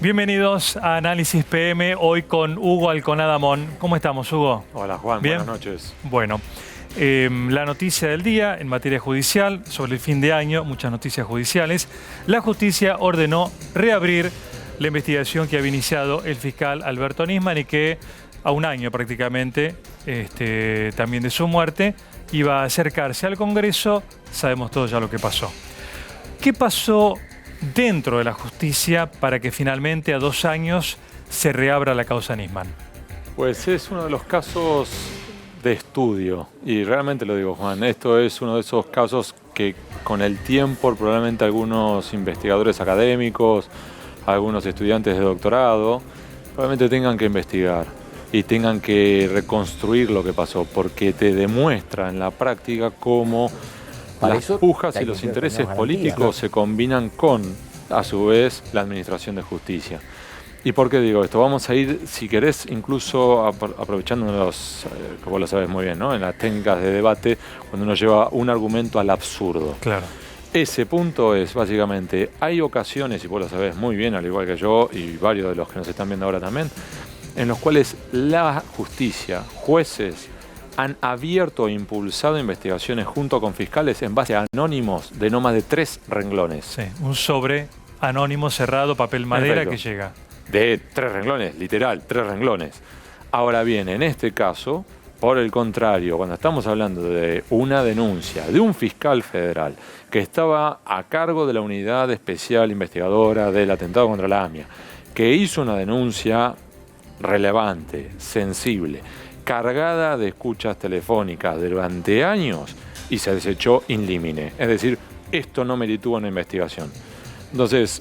Bienvenidos a Análisis PM, hoy con Hugo Alconada Mon. ¿Cómo estamos, Hugo? Hola, Juan. ¿Bien? Buenas noches. Bueno, la noticia del día en materia judicial, sobre el fin de año, muchas noticias judiciales. La justicia ordenó reabrir la investigación que había iniciado el fiscal Alberto Nisman y que a un año prácticamente también de su muerte iba a acercarse al Congreso. Sabemos todos ya lo que pasó. ¿Qué pasó dentro de la justicia para que finalmente a 2 años se reabra la causa Nisman? Pues es uno de los casos de estudio, y realmente lo digo, Juan, esto es uno de esos casos que con el tiempo probablemente algunos investigadores académicos, algunos estudiantes de doctorado, probablemente tengan que investigar y tengan que reconstruir lo que pasó, porque te demuestra en la práctica cómo las pujas y los intereses políticos se combinan con, a su vez, la administración de justicia. ¿Y por qué digo esto? Vamos a ir, si querés, incluso aprovechando los, que vos lo sabés muy bien, ¿no? En las técnicas de debate, cuando uno lleva un argumento al absurdo. Claro. Ese punto es, básicamente, hay ocasiones, y vos lo sabés muy bien, al igual que yo, y varios de los que nos están viendo ahora también, en los cuales la justicia, jueces, han abierto e impulsado investigaciones junto con fiscales en base a anónimos de no más de 3 renglones. Sí, un sobre anónimo cerrado, papel madera. Perfecto. Que llega. De 3 renglones, literal, 3 renglones. Ahora bien, en este caso, por el contrario, cuando estamos hablando de una denuncia de un fiscal federal que estaba a cargo de la unidad especial investigadora del atentado contra la AMIA, que hizo una denuncia relevante, sensible, cargada de escuchas telefónicas durante años y se desechó in limine. Es decir, esto no meritó una investigación. Entonces,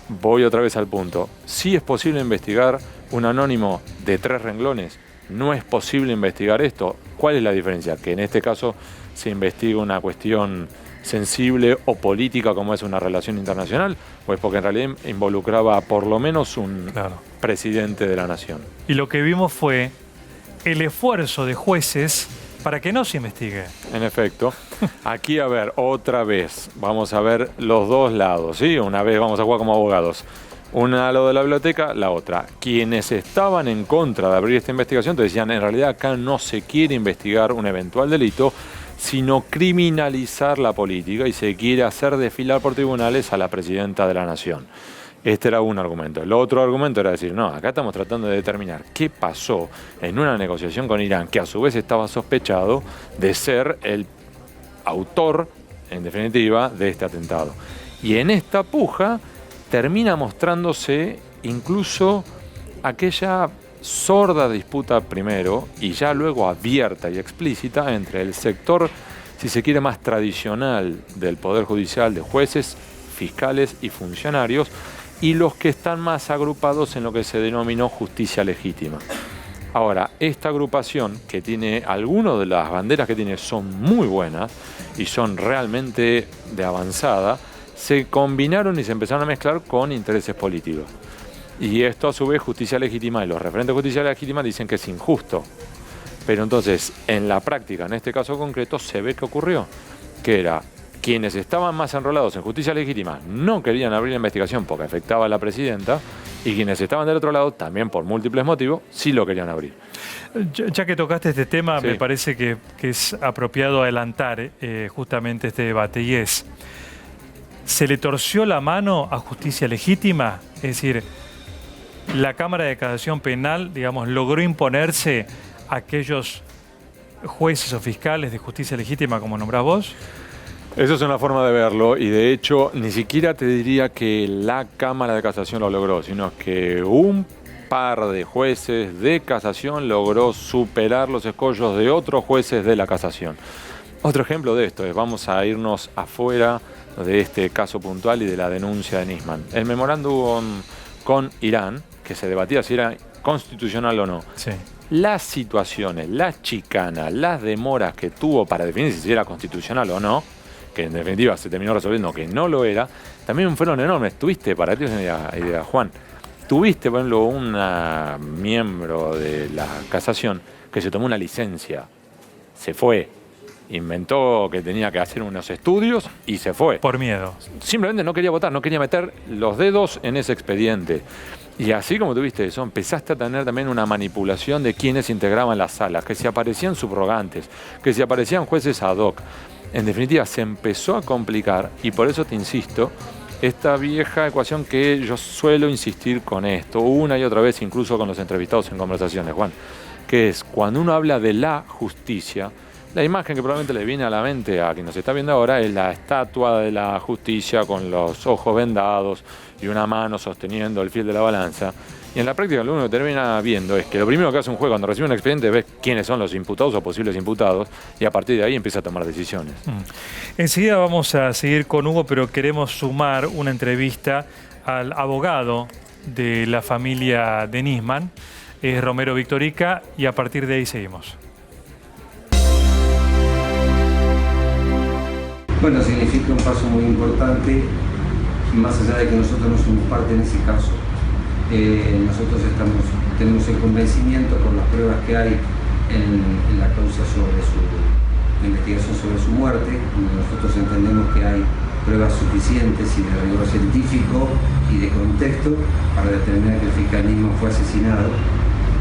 voy otra vez al punto. Sí es posible investigar un anónimo de 3 renglones. No es posible investigar esto. ¿Cuál es la diferencia? Que en este caso se investiga una cuestión sensible o política como es una relación internacional, pues porque en realidad involucraba por lo menos un presidente de la nación. Y lo que vimos fue el esfuerzo de jueces para que no se investigue. En efecto. Aquí, a ver, otra vez, vamos a ver los dos lados, ¿sí? Una vez vamos a jugar como abogados. Una al lado de la biblioteca, la otra. Quienes estaban en contra de abrir esta investigación te decían, en realidad acá no se quiere investigar un eventual delito, sino criminalizar la política y se quiere hacer desfilar por tribunales a la presidenta de la nación. Este era un argumento. El otro argumento era decir, no, acá estamos tratando de determinar qué pasó en una negociación con Irán, que a su vez estaba sospechado de ser el autor, en definitiva, de este atentado. Y en esta puja termina mostrándose incluso aquella sorda disputa primero y ya luego abierta y explícita entre el sector, si se quiere, más tradicional del Poder Judicial, de jueces, fiscales y funcionarios, y los que están más agrupados en lo que se denominó justicia legítima. Ahora, esta agrupación, que tiene algunas de las banderas que tiene son muy buenas y son realmente de avanzada, se combinaron y se empezaron a mezclar con intereses políticos. Y esto a su vez justicia legítima y los referentes de justicia legítima dicen que es injusto. Pero entonces, en la práctica, en este caso concreto, se ve que ocurrió, que era quienes estaban más enrolados en justicia legítima no querían abrir la investigación porque afectaba a la presidenta, y quienes estaban del otro lado, también por múltiples motivos, sí lo querían abrir. Ya que tocaste este tema, sí, me parece que es apropiado adelantar justamente este debate, y es, ¿se le torció la mano a justicia legítima? Es decir, la Cámara de Casación Penal, digamos, logró imponerse a aquellos jueces o fiscales de justicia legítima, como nombrás vos. Eso es una forma de verlo, y de hecho ni siquiera te diría que la Cámara de Casación lo logró, sino que un par de jueces de casación logró superar los escollos de otros jueces de la casación. Otro ejemplo de esto es, vamos a irnos afuera de este caso puntual y de la denuncia de Nisman. El memorándum con Irán, que se debatía si era constitucional o no. Sí. Las situaciones, las chicanas, las demoras que tuvo para definir si era constitucional o no, que en definitiva se terminó resolviendo que no lo era, también fueron enormes. Tuviste, para ti una idea, Juan, tuviste, por ejemplo, una miembro de la casación que se tomó una licencia, se fue, inventó que tenía que hacer unos estudios y se fue. Por miedo. Simplemente no quería votar, no quería meter los dedos en ese expediente. Y así como tuviste eso, empezaste a tener también una manipulación de quienes integraban las salas, que se aparecían subrogantes, que se aparecían jueces ad hoc. En definitiva, se empezó a complicar y por eso te insisto, esta vieja ecuación que yo suelo insistir con esto, una y otra vez, incluso con los entrevistados en conversaciones, Juan, que es cuando uno habla de la justicia, la imagen que probablemente le viene a la mente a quien nos está viendo ahora es la estatua de la justicia con los ojos vendados y una mano sosteniendo el fiel de la balanza. Y en la práctica lo único que termina viendo es que lo primero que hace un juez cuando recibe un expediente es ver quiénes son los imputados o posibles imputados y a partir de ahí empieza a tomar decisiones. Enseguida vamos a seguir con Hugo, pero queremos sumar una entrevista al abogado de la familia de Nisman, es Romero Victorica, y a partir de ahí seguimos. Bueno, significa un paso muy importante, más allá de que nosotros no somos parte en ese caso. Nosotros tenemos el convencimiento con las pruebas que hay en la causa sobre la investigación sobre su muerte. Nosotros entendemos que hay pruebas suficientes y de rigor científico y de contexto para determinar que el fiscal Nisman fue asesinado.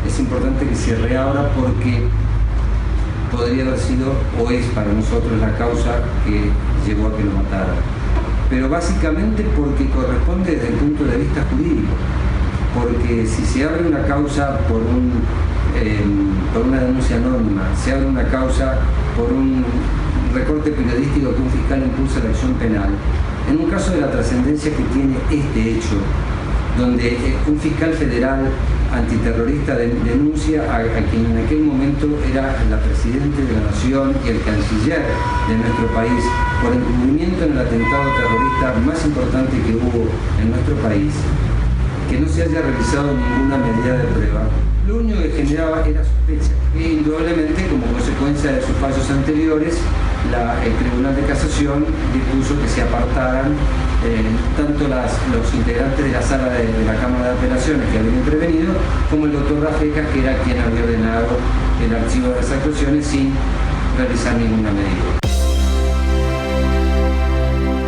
Es importante que se reabra porque podría haber sido o es para nosotros la causa que llevó a que lo mataran. Pero básicamente porque corresponde desde el punto de vista jurídico. Porque si se abre una causa por una denuncia anónima, se abre una causa por un recorte periodístico que un fiscal impulsa la acción penal, en un caso de la trascendencia que tiene este hecho, donde un fiscal federal antiterrorista denuncia a quien en aquel momento era la presidenta de la Nación y el canciller de nuestro país por encubrimiento en el atentado terrorista más importante que hubo en nuestro país, que no se haya realizado ninguna medida de prueba, lo único que generaba era sospecha. E indudablemente, como consecuencia de sus fallos anteriores, el Tribunal de Casación dispuso que se apartaran tanto los integrantes de la sala de la Cámara de Apelaciones que habían intervenido, como el doctor Rafecas, que era quien había ordenado el archivo de las actuaciones sin realizar ninguna medida.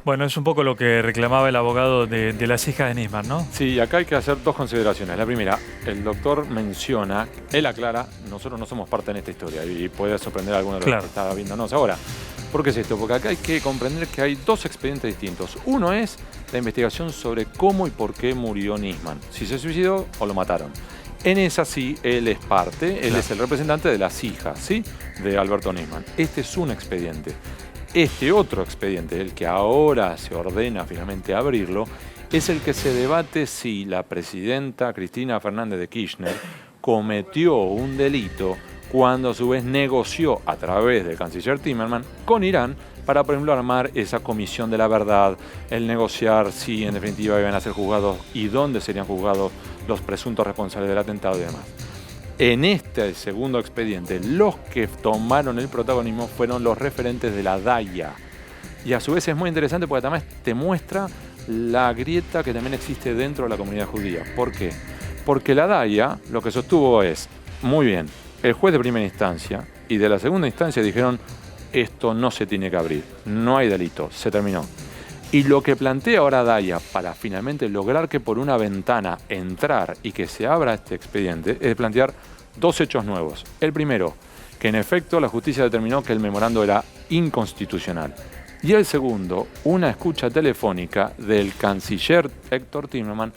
Bueno, es un poco lo que reclamaba el abogado de las hijas de Nisman, ¿no? Sí, acá hay que hacer dos consideraciones. La primera, el doctor menciona, él aclara, nosotros no somos parte en esta historia y puede sorprender a alguno de los que está viéndonos ahora. ¿Por qué es esto? Porque acá hay que comprender que hay dos expedientes distintos. Uno es la investigación sobre cómo y por qué murió Nisman, si se suicidó o lo mataron. En esa sí, él es parte, él es el representante de las hijas, ¿sí?, de Alberto Nisman. Este es un expediente. Este otro expediente, el que ahora se ordena finalmente abrirlo, es el que se debate si la presidenta Cristina Fernández de Kirchner cometió un delito cuando a su vez negoció a través del canciller Timmermans con Irán para, por ejemplo, armar esa comisión de la verdad, el negociar si en definitiva iban a ser juzgados y dónde serían juzgados los presuntos responsables del atentado y demás. En este segundo expediente, los que tomaron el protagonismo fueron los referentes de la DAIA. Y a su vez es muy interesante porque también te muestra la grieta que también existe dentro de la comunidad judía. ¿Por qué? Porque la DAIA lo que sostuvo es, muy bien, el juez de primera instancia y de la segunda instancia dijeron, esto no se tiene que abrir, no hay delito, se terminó. Y lo que plantea ahora DAIA para finalmente lograr que por una ventana entrar y que se abra este expediente es plantear dos hechos nuevos. El primero, que en efecto la justicia determinó que el memorando era inconstitucional. Y el segundo, una escucha telefónica del canciller Héctor Timmermans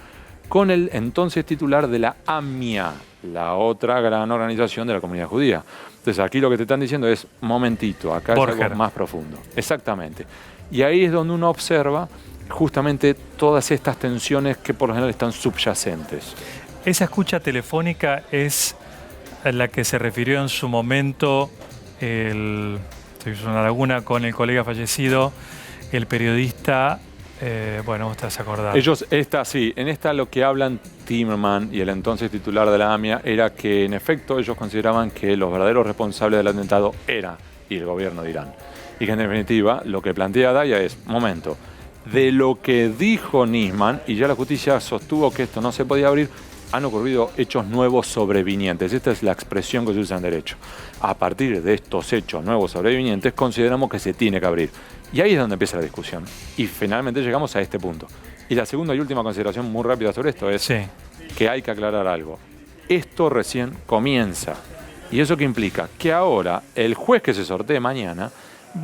con el entonces titular de la AMIA, la otra gran organización de la comunidad judía. Entonces aquí lo que te están diciendo es, momentito, acá es algo más profundo. Exactamente. Y ahí es donde uno observa justamente todas estas tensiones que por lo general están subyacentes. Esa escucha telefónica es a la que se refirió en su momento estoy en una laguna con el colega fallecido, el periodista, bueno, vos estás acordado. En esta lo que hablan Timmermans y el entonces titular de la AMIA era que en efecto ellos consideraban que los verdaderos responsables del atentado era el gobierno de Irán. Y que en definitiva lo que plantea DAIA es, momento, de lo que dijo Nisman, y ya la justicia sostuvo que esto no se podía abrir, han ocurrido hechos nuevos sobrevinientes. Esta es la expresión que se usa en derecho. A partir de estos hechos nuevos sobrevinientes, consideramos que se tiene que abrir. Y ahí es donde empieza la discusión. Y finalmente llegamos a este punto. Y la segunda y última consideración muy rápida sobre esto es que hay que aclarar algo. Esto recién comienza. ¿Y eso qué implica? Que ahora el juez que se sortee mañana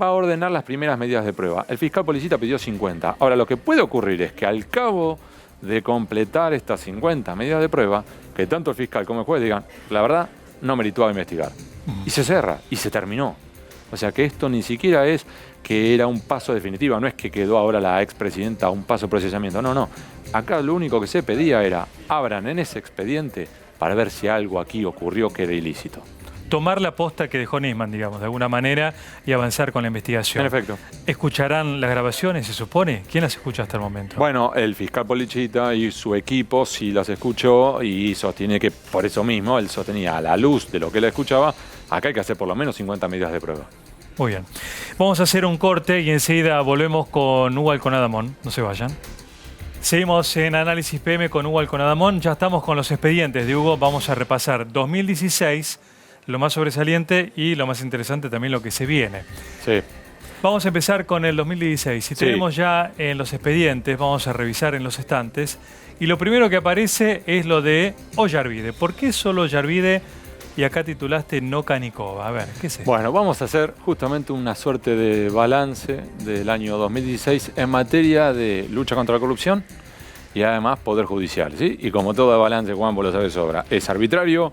va a ordenar las primeras medidas de prueba. El fiscal policista pidió 50. Ahora, lo que puede ocurrir es que al cabo de completar estas 50 medidas de prueba, que tanto el fiscal como el juez digan, la verdad, no meritó a investigar. Y se cierra, y se terminó. O sea que esto ni siquiera es que era un paso definitivo, no es que quedó ahora la expresidenta a un paso de procesamiento, no. Acá lo único que se pedía era, abran en ese expediente para ver si algo aquí ocurrió que era ilícito. Tomar la posta que dejó Nisman, digamos, de alguna manera, y avanzar con la investigación. En efecto. ¿Escucharán las grabaciones, se supone? ¿Quién las escucha hasta el momento? Bueno, el fiscal Policita y su equipo sí las escuchó y sostiene que por eso mismo él sostenía a la luz de lo que él escuchaba, acá hay que hacer por lo menos 50 medidas de prueba. Muy bien. Vamos a hacer un corte y enseguida volvemos con Hugo Alconadamón. No se vayan. Seguimos en Análisis PM con Hugo Alconadamón. Ya estamos con los expedientes de Hugo. Vamos a repasar 2016, lo más sobresaliente y lo más interesante también lo que se viene. Sí. Vamos a empezar con el 2016. Si tenemos ya en los expedientes, vamos a revisar en los estantes. Y lo primero que aparece es lo de Ollarvide. ¿Por qué solo Ollarvide? Y acá titulaste No Canicova. A ver, ¿qué es esto? Bueno, vamos a hacer justamente una suerte de balance del año 2016 en materia de lucha contra la corrupción y además Poder Judicial, ¿sí? Y como todo balance, Juan, vos lo sabés sobra, es arbitrario,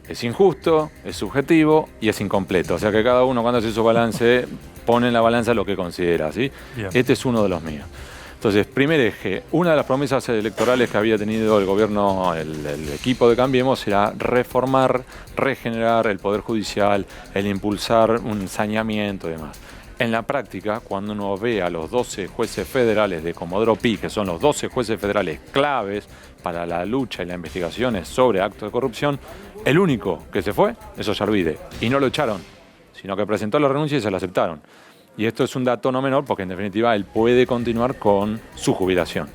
es injusto, es subjetivo y es incompleto. O sea que cada uno cuando hace su balance pone en la balanza lo que considera, ¿sí? Bien. Este es uno de los míos. Entonces, primer eje, una de las promesas electorales que había tenido el gobierno, el equipo de Cambiemos, era reformar, regenerar el Poder Judicial, el impulsar un saneamiento y demás. En la práctica, cuando uno ve a los 12 jueces federales de Comodoro Pi, que son los 12 jueces federales claves para la lucha y las investigaciones sobre actos de corrupción, el único que se fue es Ollarvide. Y no lo echaron, sino que presentó la renuncia y se la aceptaron. Y esto es un dato no menor porque en definitiva él puede continuar con su jubilación.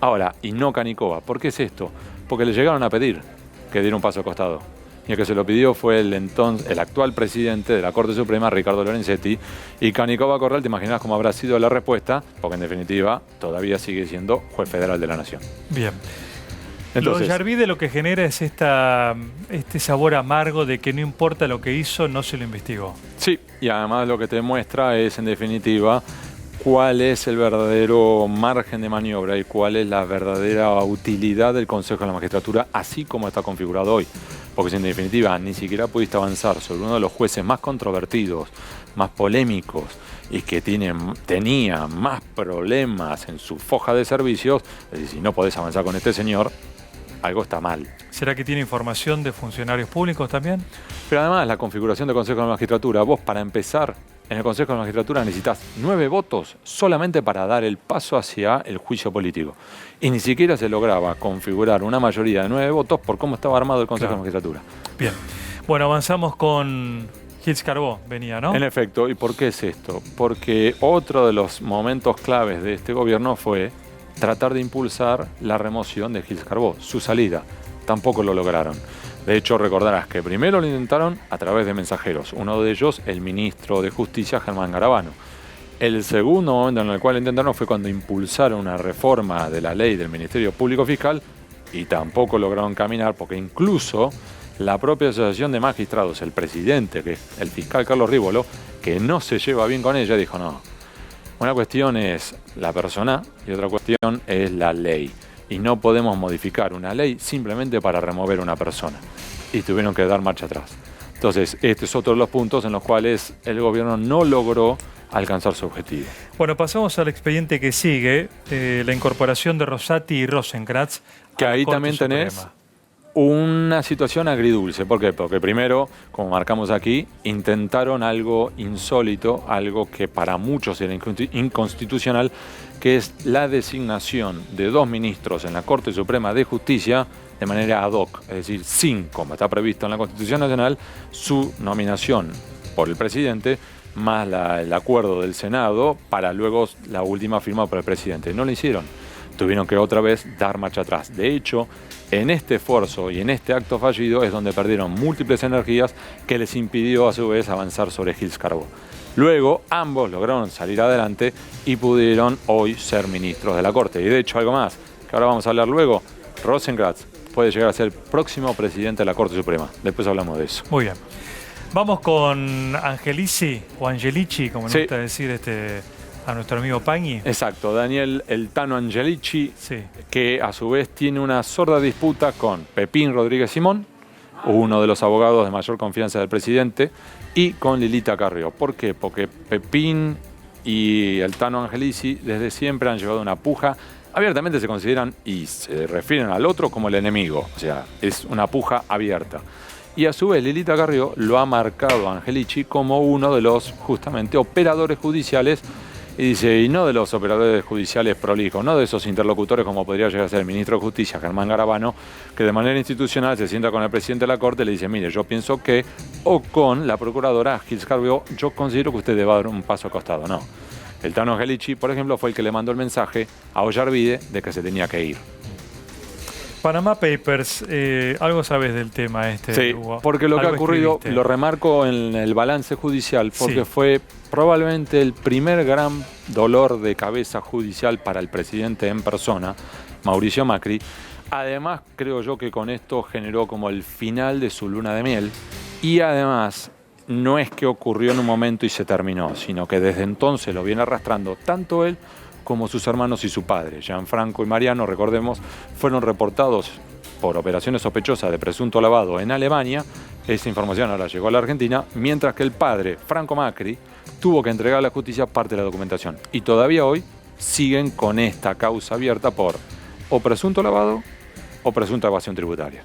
Ahora, y no Canicova. ¿Por qué es esto? Porque le llegaron a pedir que diera un paso al costado. Y el que se lo pidió fue el actual presidente de la Corte Suprema, Ricardo Lorenzetti. Y Canicova Corral, te imaginas cómo habrá sido la respuesta, porque en definitiva todavía sigue siendo juez federal de la Nación. Bien. Entonces, lo de Ollarvide lo que genera es este sabor amargo de que no importa lo que hizo, no se lo investigó. Sí, y además lo que te muestra es, en definitiva, cuál es el verdadero margen de maniobra y cuál es la verdadera utilidad del Consejo de la Magistratura, así como está configurado hoy. Porque si en definitiva ni siquiera pudiste avanzar sobre uno de los jueces más controvertidos, más polémicos y que tenía más problemas en su foja de servicios, es decir, si no podés avanzar con este señor, algo está mal. ¿Será que tiene información de funcionarios públicos también? Pero además la configuración del Consejo de la Magistratura, vos para empezar en el Consejo de la Magistratura necesitas 9 votos solamente para dar el paso hacia el juicio político. Y ni siquiera se lograba configurar una mayoría de 9 votos por cómo estaba armado el Consejo de la Magistratura. Bien. Bueno, avanzamos con Gils Carbó, venía, ¿no? En efecto, ¿y por qué es esto? Porque otro de los momentos claves de este gobierno fue tratar de impulsar la remoción de Gils Carbó, su salida. Tampoco lo lograron. De hecho, recordarás que primero lo intentaron a través de mensajeros. Uno de ellos, el ministro de Justicia, Germán Garabano. El segundo momento en el cual lo intentaron fue cuando impulsaron una reforma de la ley del Ministerio Público Fiscal y tampoco lograron caminar porque incluso la propia Asociación de Magistrados, el presidente, que es el fiscal Carlos Rívolo, que no se lleva bien con ella, dijo no. Una cuestión es la persona y otra cuestión es la ley. Y no podemos modificar una ley simplemente para remover una persona. Y tuvieron que dar marcha atrás. Entonces, este es otro de los puntos en los cuales el gobierno no logró alcanzar su objetivo. Bueno, pasamos al expediente que sigue, la incorporación de Rosati y Rosenkrantz. Que ahí también tenés una situación agridulce. ¿Por qué? Porque primero, como marcamos aquí, intentaron algo insólito, algo que para muchos era inconstitucional, que es la designación de 2 ministros en la Corte Suprema de Justicia de manera ad hoc, es decir, sin, como está previsto en la Constitución Nacional, su nominación por el presidente, más el acuerdo del Senado, para luego la última firma por el presidente. No lo hicieron. tuvieron que otra vez dar marcha atrás. De hecho, en este esfuerzo y en este acto fallido es donde perdieron múltiples energías que les impidió a su vez avanzar sobre Hills-Cargo. Luego, ambos lograron salir adelante y pudieron hoy ser ministros de la Corte. Y de hecho, algo más, que ahora vamos a hablar luego, Rosenkrantz puede llegar a ser el próximo presidente de la Corte Suprema. Después hablamos de eso. Muy bien. Vamos con Angelici, o Angelici, como nos Sí. gusta decir a nuestro amigo Pagni. Exacto, Daniel El Tano Angelici, Sí. que a su vez tiene una sorda disputa con Pepín Rodríguez Simón, uno de los abogados de mayor confianza del presidente, y con Lilita Carrió. ¿Por qué? Porque Pepín y El Tano Angelici desde siempre han llevado una puja. Abiertamente se consideran y se refieren al otro como el enemigo, o sea, es una puja abierta. Y a su vez Lilita Carrió lo ha marcado a Angelici como uno de los justamente operadores judiciales, y dice, y no de los operadores judiciales prolijos, no de esos interlocutores como podría llegar a ser el ministro de Justicia, Germán Garabano, que de manera institucional se sienta con el presidente de la Corte y le dice, mire, yo pienso que, o con la procuradora Hills-Cargo, yo considero que usted debe dar un paso al costado. No. El Tano Angelici, por ejemplo, fue el que le mandó el mensaje a Ollarvide de que se tenía que ir. Panama Papers, algo sabes del tema este, Sí, Hugo? porque lo que ha Algo ocurrido, escribiste. lo remarco en el balance judicial, porque Sí. fue probablemente el primer gran dolor de cabeza judicial para el presidente en persona, Mauricio Macri. Además, creo yo que con esto generó como el final de su luna de miel. Y además, no es que ocurrió en un momento y se terminó, sino que desde entonces lo viene arrastrando tanto él como sus hermanos y su padre. Gianfranco y Mariano, recordemos, fueron reportados por operaciones sospechosas de presunto lavado en Alemania. Esa información ahora llegó a la Argentina, mientras que el padre, Franco Macri, tuvo que entregar a la justicia parte de la documentación. Y todavía hoy siguen con esta causa abierta por o presunto lavado o presunta evasión tributaria.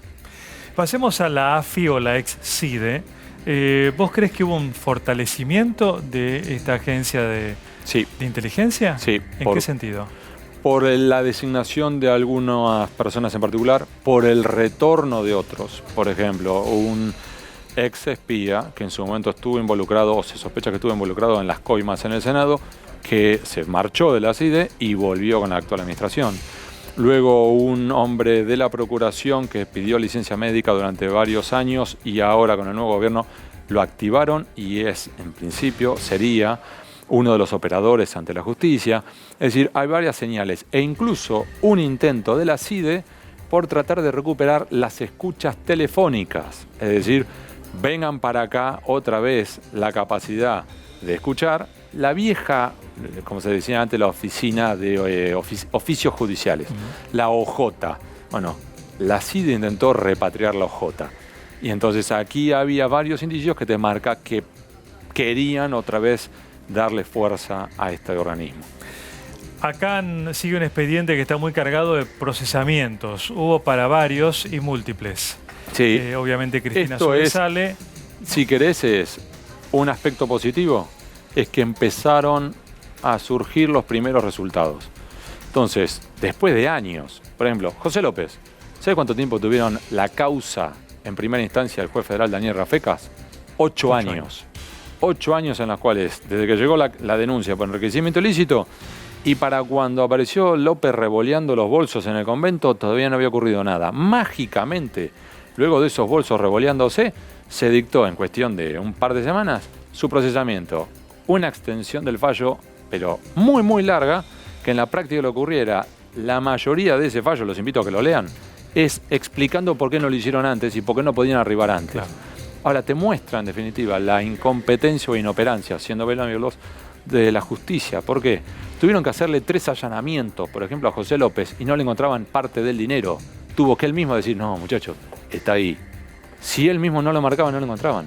Pasemos a la AFI o la ex-CIDE. ¿Vos crees que hubo un fortalecimiento de esta agencia de Sí, inteligencia? sí. ¿En qué sentido? Por la designación de algunas personas en particular, por el retorno de otros. Por ejemplo, un ex espía que en su momento estuvo involucrado, o se sospecha que estuvo involucrado en las coimas en el Senado, que se marchó de la CIDE y volvió con la actual administración. Luego un hombre de la Procuración que pidió licencia médica durante varios años y ahora con el nuevo gobierno lo activaron y es, en principio, sería uno de los operadores ante la justicia. Es decir, hay varias señales e incluso un intento de la CIDE por tratar de recuperar las escuchas telefónicas. Es decir, vengan para acá otra vez la capacidad de escuchar la vieja, como se decía antes, la oficina de oficios judiciales, la OJ. Bueno, la CIDE intentó repatriar la OJ. Y entonces aquí había varios indicios que te marcan que querían otra vez darle fuerza a este organismo. Acá sigue un expediente que está muy cargado de procesamientos. Hubo para varios y múltiples. Sí, Obviamente Cristina esto es- sobresale. si querés es un aspecto positivo, es que empezaron a surgir los primeros resultados. Entonces, después de años, por ejemplo, José López, ¿sabe cuánto tiempo tuvieron la causa en primera instancia del juez federal Daniel Rafecas? 8 años. 8 años en los cuales, desde que llegó la denuncia por enriquecimiento ilícito y para cuando apareció López revoleando los bolsos en el convento, todavía no había ocurrido nada. Mágicamente, luego de esos bolsos revoleándose, se dictó en cuestión de un par de semanas su procesamiento. Una extensión del fallo, pero muy, muy larga, que en la práctica lo ocurriera. La mayoría de ese fallo, los invito a que lo lean, es explicando por qué no lo hicieron antes y por qué no podían arribar antes. Claro. Ahora, te muestra, en definitiva, la incompetencia o inoperancia, siendo benévolos, de la justicia. ¿Por qué? Tuvieron que hacerle 3 allanamientos, por ejemplo, a José López, y no le encontraban parte del dinero. Tuvo que él mismo decir, no, muchachos, está ahí. Si él mismo no lo marcaba, no lo encontraban.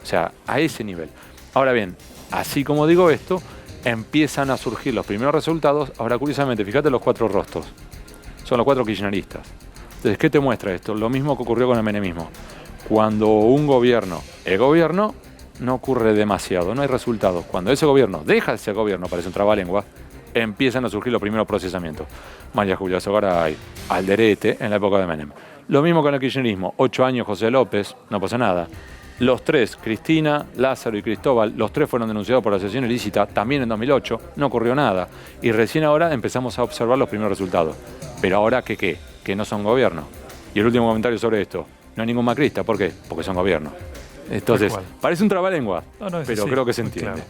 O sea, a ese nivel. Ahora bien, así como digo esto, empiezan a surgir los primeros resultados. Ahora, curiosamente, fíjate los 4 rostros. Son los 4 kirchneristas. Entonces, ¿qué te muestra esto? Lo mismo que ocurrió con el menemismo. Cuando un gobierno es gobierno, no ocurre demasiado, no hay resultados. Cuando ese gobierno deja de ser gobierno, parece un trabalengua, empiezan a surgir los primeros procesamientos. María Julia Sogaray, Alderete, en la época de Menem. Lo mismo con el kirchnerismo. 8 años José López, no pasa nada. Los tres, Cristina, Lázaro y Cristóbal, los tres fueron denunciados por asociación ilícita también en 2008, no ocurrió nada. Y recién ahora empezamos a observar los primeros resultados. Pero ahora, ¿qué? Que no son gobierno. Y el último comentario sobre esto, no hay ningún macrista, ¿por qué? Porque son gobierno. Entonces, parece un trabalengua, pero creo que se entiende. Claro.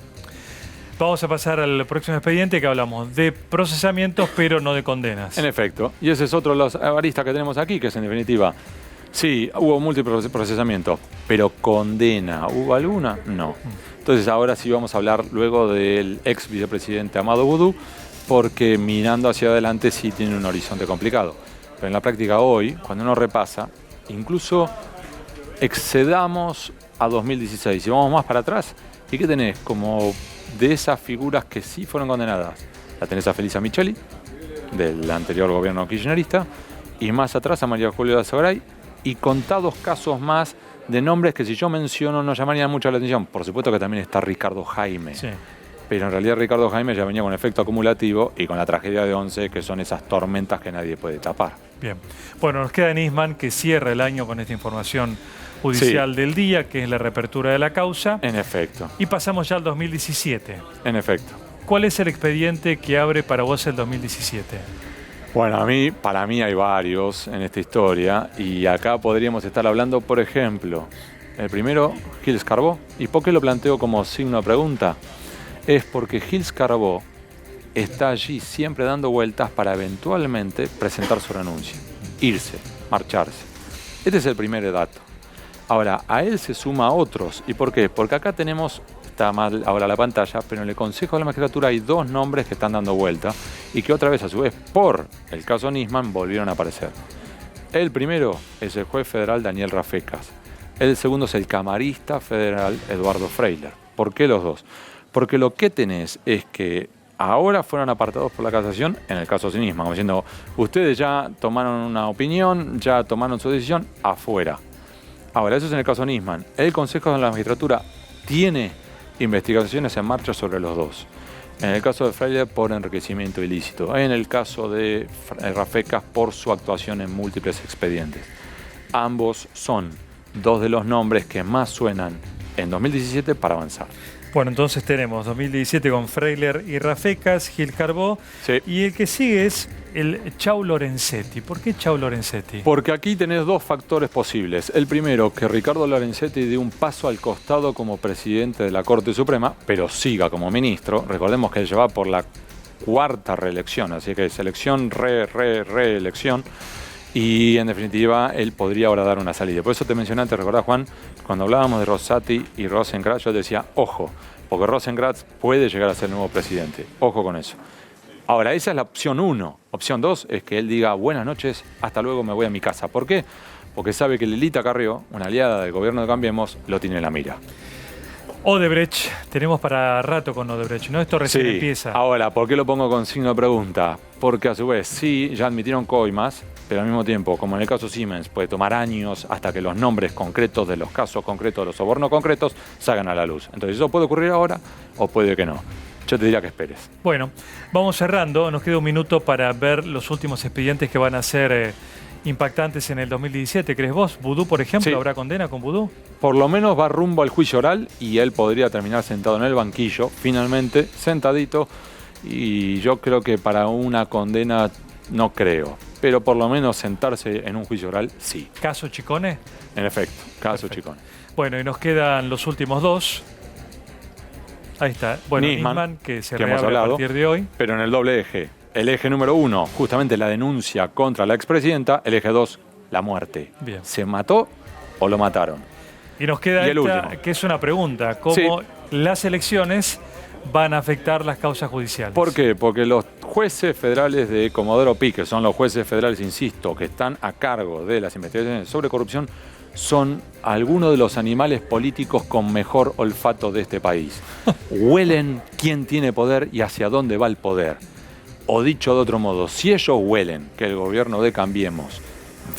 Vamos a pasar al próximo expediente, que hablamos de procesamientos, pero no de condenas. En efecto, y ese es otro de los aristas que tenemos aquí, que es en definitiva, sí, hubo múltiples procesamientos, pero condena, ¿hubo alguna? No. Entonces ahora sí vamos a hablar luego del ex vicepresidente Amado Boudou, porque mirando hacia adelante sí tiene un horizonte complicado. Pero en la práctica hoy, cuando uno repasa, incluso excedamos a 2016 y vamos más para atrás, ¿y qué tenés? Como de esas figuras que sí fueron condenadas. La tenés a Felisa Micheli, del anterior gobierno kirchnerista, y más atrás a María Julia Azogaray, y contados casos más de nombres que si yo menciono no llamarían mucho la atención. Por supuesto que también está Ricardo Jaime. Sí. Pero en realidad Ricardo Jaime ya venía con efecto acumulativo y con la tragedia de 11, que son esas tormentas que nadie puede tapar. Bien. Bueno, nos queda Nisman, que cierra el año con esta información judicial del día, que es la reapertura de la causa. En efecto. Y pasamos ya al 2017. En efecto. ¿Cuál es el expediente que abre para vos el 2017? Bueno, para mí hay varios en esta historia y acá podríamos estar hablando, por ejemplo, el primero, Gilles Carbó. ¿Y por qué lo planteo como signo de pregunta? Es porque Gilles Carbó está allí siempre dando vueltas para eventualmente presentar su renuncia, irse, marcharse. Este es el primer dato. Ahora, a él se suma a otros. ¿Y por qué? Porque acá tenemos, está mal ahora la pantalla, pero en el Consejo de la Magistratura hay dos nombres que están dando vuelta y que otra vez, a su vez, por el caso Nisman, volvieron a aparecer. El primero es el juez federal Daniel Rafecas. El segundo es el camarista federal Eduardo Freiler. ¿Por qué los dos? Porque lo que tenés es que ahora fueron apartados por la casación en el caso Nisman, como diciendo, ustedes ya tomaron una opinión, ya tomaron su decisión, afuera. Ahora, eso es en el caso Nisman. El Consejo de la Magistratura tiene investigaciones en marcha sobre los dos. En el caso de Freiler, por enriquecimiento ilícito. En el caso de Rafecas, por su actuación en múltiples expedientes. Ambos son dos de los nombres que más suenan en 2017 para avanzar. Bueno, entonces tenemos 2017 con Freiler y Rafecas, Gil Carbó, sí. Y el que sigue es el Chau Lorenzetti. ¿Por qué Chau Lorenzetti? Porque aquí tenés dos factores posibles. El primero, que Ricardo Lorenzetti dé un paso al costado como presidente de la Corte Suprema, pero siga como ministro. Recordemos que él lleva por la cuarta reelección, así que es elección, reelección. Y en definitiva, él podría ahora dar una salida. Por eso te mencioné antes, ¿recordás, Juan? Cuando hablábamos de Rosati y Rosenkrantz, yo decía, ojo, porque Rosenkrantz puede llegar a ser el nuevo presidente. Ojo con eso. Ahora, esa es la opción 1. Opción 2 es que él diga, buenas noches, hasta luego, me voy a mi casa. ¿Por qué? Porque sabe que Lelita Carrió, una aliada del gobierno de Cambiemos, lo tiene en la mira. Odebrecht, tenemos para rato con Odebrecht, ¿no? Esto recién empieza. Ahora, ¿por qué lo pongo con signo de pregunta? Porque a su vez, sí, ya admitieron coimas, pero al mismo tiempo, como en el caso Siemens, puede tomar años hasta que los nombres concretos de los casos concretos, de los sobornos concretos, salgan a la luz. Entonces, eso puede ocurrir ahora o puede que no. Yo te diría que esperes. Bueno, vamos cerrando. Nos queda un minuto para ver los últimos expedientes que van a ser impactantes en el 2017. ¿Crees vos? ¿Boudou, por ejemplo? Sí. ¿Habrá condena con Boudou? Por lo menos va rumbo al juicio oral y él podría terminar sentado en el banquillo, finalmente, sentadito. Y yo creo que para una condena no creo. Pero por lo menos sentarse en un juicio oral, sí. ¿Caso Chicone? En efecto, caso Chicone. Bueno, y nos quedan los últimos dos. Ahí está. Bueno, Nisman, que se reabre a partir de hoy. Pero en el doble eje. El eje número 1, justamente la denuncia contra la expresidenta. El eje 2, la muerte. Bien. ¿Se mató o lo mataron? Y nos queda esta, que es una pregunta. ¿Cómo las elecciones van a afectar las causas judiciales? ¿Por qué? Porque los jueces federales de Comodoro Pi, que son los jueces federales, insisto, que están a cargo de las investigaciones sobre corrupción, son algunos de los animales políticos con mejor olfato de este país. Huelen quién tiene poder y hacia dónde va el poder. O dicho de otro modo, si ellos huelen que el gobierno de Cambiemos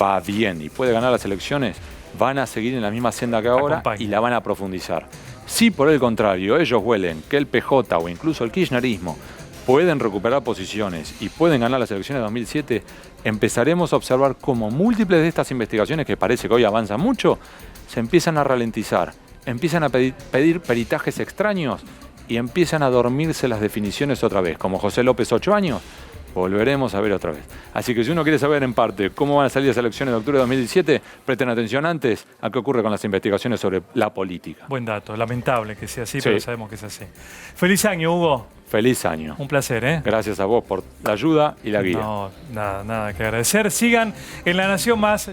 va bien y puede ganar las elecciones, van a seguir en la misma senda que ahora y la van a profundizar. Si por el contrario ellos huelen que el PJ o incluso el kirchnerismo pueden recuperar posiciones y pueden ganar las elecciones de 2007, empezaremos a observar cómo múltiples de estas investigaciones, que parece que hoy avanzan mucho, se empiezan a ralentizar, empiezan a pedir peritajes extraños y empiezan a dormirse las definiciones otra vez. Como José López, 8 años, volveremos a ver otra vez. Así que si uno quiere saber en parte cómo van a salir las elecciones de octubre de 2017, presten atención antes a qué ocurre con las investigaciones sobre la política. Buen dato, lamentable que sea así, Sí. pero sabemos que es así. Feliz año, Hugo. Feliz año. Un placer, ¿eh? Gracias a vos por la ayuda y la guía. No, nada que agradecer. Sigan en La Nación Más.